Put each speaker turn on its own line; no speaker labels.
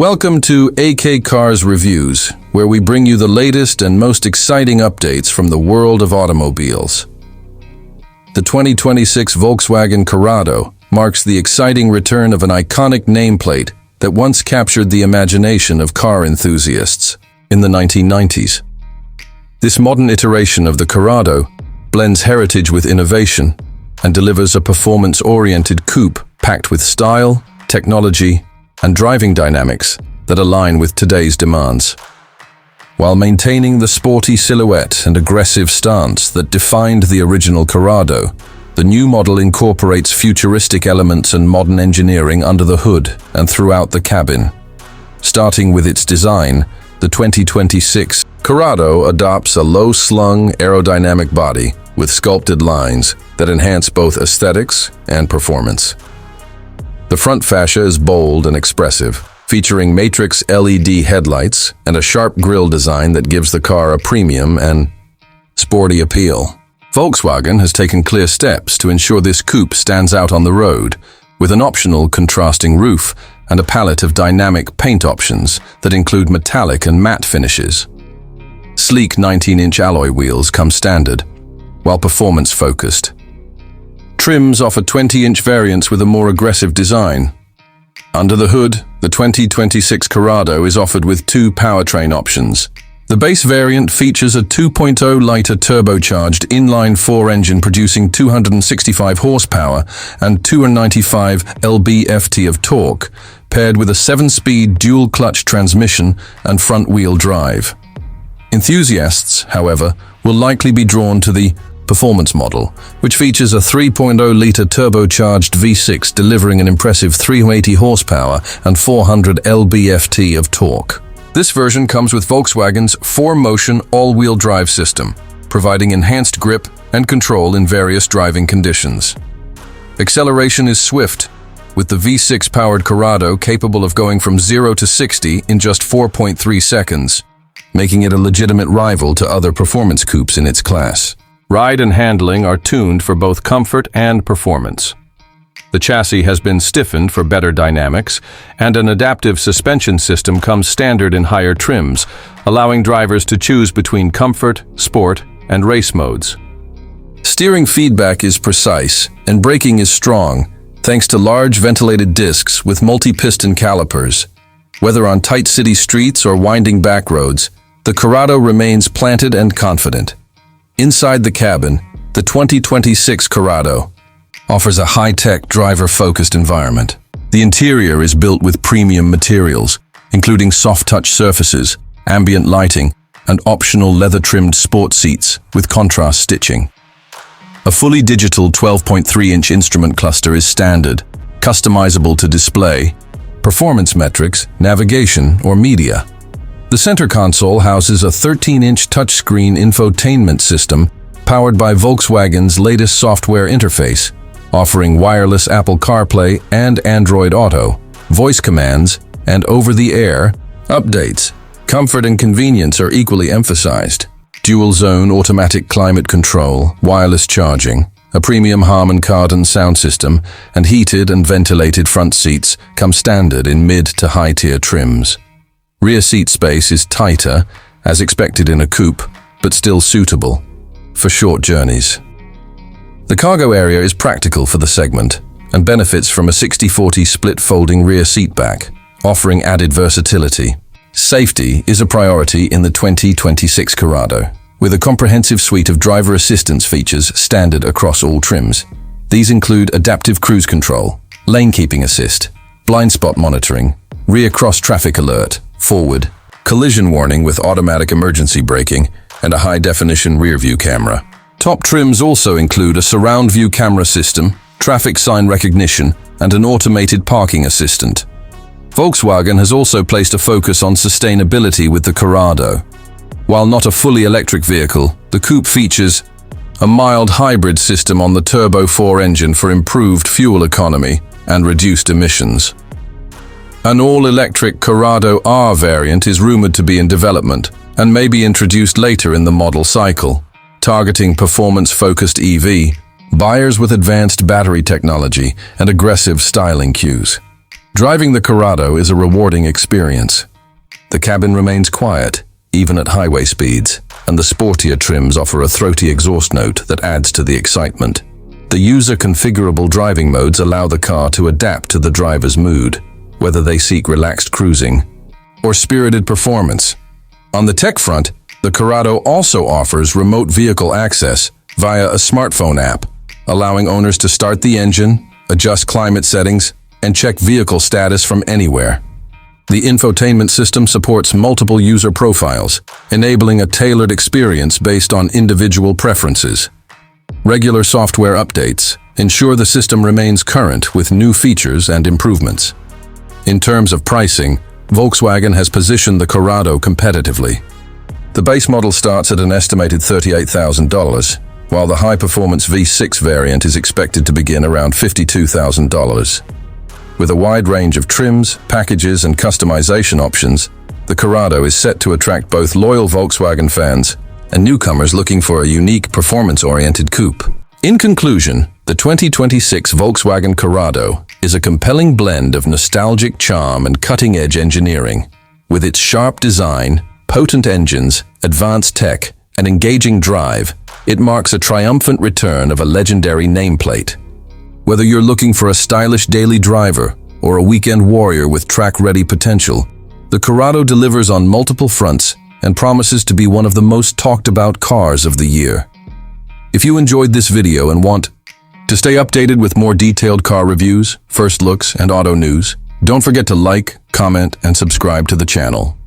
Welcome to AK Cars Reviews, where we bring you the latest and most exciting updates from the world of automobiles. The 2026 Volkswagen Corrado marks the exciting return of an iconic nameplate that once captured the imagination of car enthusiasts in the 1990s. This modern iteration of the Corrado blends heritage with innovation and delivers a performance-oriented coupe packed with style, technology, and driving dynamics that align with today's demands. While maintaining the sporty silhouette and aggressive stance that defined the original Corrado, the new model incorporates futuristic elements and modern engineering under the hood and throughout the cabin. Starting with its design, the 2026 Corrado adopts a low-slung aerodynamic body with sculpted lines that enhance both aesthetics and performance. The front fascia is bold and expressive, featuring matrix LED headlights and a sharp grille design that gives the car a premium and sporty appeal. Volkswagen has taken clear steps to ensure this coupe stands out on the road, with an optional contrasting roof and a palette of dynamic paint options that include metallic and matte finishes. Sleek 19-inch alloy wheels come standard, while performance-focused. Trims offer 20-inch variants with a more aggressive design. Under the hood, the 2026 Corrado is offered with two powertrain options. The base variant features a 2.0-liter turbocharged inline-4 engine producing 265 horsepower and 295 lb-ft of torque, paired with a 7-speed dual-clutch transmission and front-wheel drive. Enthusiasts, however, will likely be drawn to the performance model, which features a 3.0-liter turbocharged V6 delivering an impressive 380 horsepower and 400 lb-ft of torque. This version comes with Volkswagen's 4-motion all-wheel drive system, providing enhanced grip and control in various driving conditions. Acceleration is swift, with the V6-powered Corrado capable of going from 0 to 60 in just 4.3 seconds, making it a legitimate rival to other performance coupes in its class. Ride and handling are tuned for both comfort and performance. The chassis has been stiffened for better dynamics, and an adaptive suspension system comes standard in higher trims, allowing drivers to choose between comfort, sport, and race modes. Steering feedback is precise, and braking is strong, thanks to large ventilated discs with multi-piston calipers. Whether on tight city streets or winding back roads, the Corrado remains planted and confident. Inside the cabin, the 2026 Corrado offers a high-tech, driver-focused environment. The interior is built with premium materials, including soft-touch surfaces, ambient lighting, and optional leather-trimmed sport seats with contrast stitching. A fully digital 12.3-inch instrument cluster is standard, customizable to display, performance metrics, navigation, or media. The center console houses a 13-inch touchscreen infotainment system powered by Volkswagen's latest software interface, offering wireless Apple CarPlay and Android Auto, voice commands, and over-the-air updates. Comfort and convenience are equally emphasized. Dual-zone automatic climate control, wireless charging, a premium Harman Kardon sound system, and heated and ventilated front seats come standard in mid to high-tier trims. Rear seat space is tighter, as expected in a coupe, but still suitable for short journeys. The cargo area is practical for the segment and benefits from a 60/40 split folding rear seat back, offering added versatility. Safety is a priority in the 2026 Corrado, with a comprehensive suite of driver assistance features standard across all trims. These include adaptive cruise control, lane keeping assist, blind spot monitoring, rear cross traffic alert, forward, collision warning with automatic emergency braking, and a high-definition rear-view camera. Top trims also include a surround view camera system, traffic sign recognition, and an automated parking assistant. Volkswagen has also placed a focus on sustainability with the Corrado. While not a fully electric vehicle, the coupe features a mild hybrid system on the Turbo 4 engine for improved fuel economy and reduced emissions. An all-electric Corrado R variant is rumored to be in development and may be introduced later in the model cycle, targeting performance-focused EV buyers with advanced battery technology and aggressive styling cues. Driving the Corrado is a rewarding experience. The cabin remains quiet, even at highway speeds, and the sportier trims offer a throaty exhaust note that adds to the excitement. The user-configurable driving modes allow the car to adapt to the driver's mood, whether they seek relaxed cruising or spirited performance. On the tech front, the Corrado also offers remote vehicle access via a smartphone app, allowing owners to start the engine, adjust climate settings, and check vehicle status from anywhere. The infotainment system supports multiple user profiles, enabling a tailored experience based on individual preferences. Regular software updates ensure the system remains current with new features and improvements. In terms of pricing, Volkswagen has positioned the Corrado competitively. The base model starts at an estimated $38,000, while the high-performance V6 variant is expected to begin around $52,000. With a wide range of trims, packages, and customization options, the Corrado is set to attract both loyal Volkswagen fans and newcomers looking for a unique, performance-oriented coupe. In conclusion, the 2026 Volkswagen Corrado is a compelling blend of nostalgic charm and cutting-edge engineering. With its sharp design, potent engines, advanced tech, and engaging drive, it marks a triumphant return of a legendary nameplate. Whether you're looking for a stylish daily driver or a weekend warrior with track-ready potential, the Corrado delivers on multiple fronts and promises to be one of the most talked-about cars of the year. If you enjoyed this video and want to stay updated with more detailed car reviews, first looks, and auto news, don't forget to like, comment, and subscribe to the channel.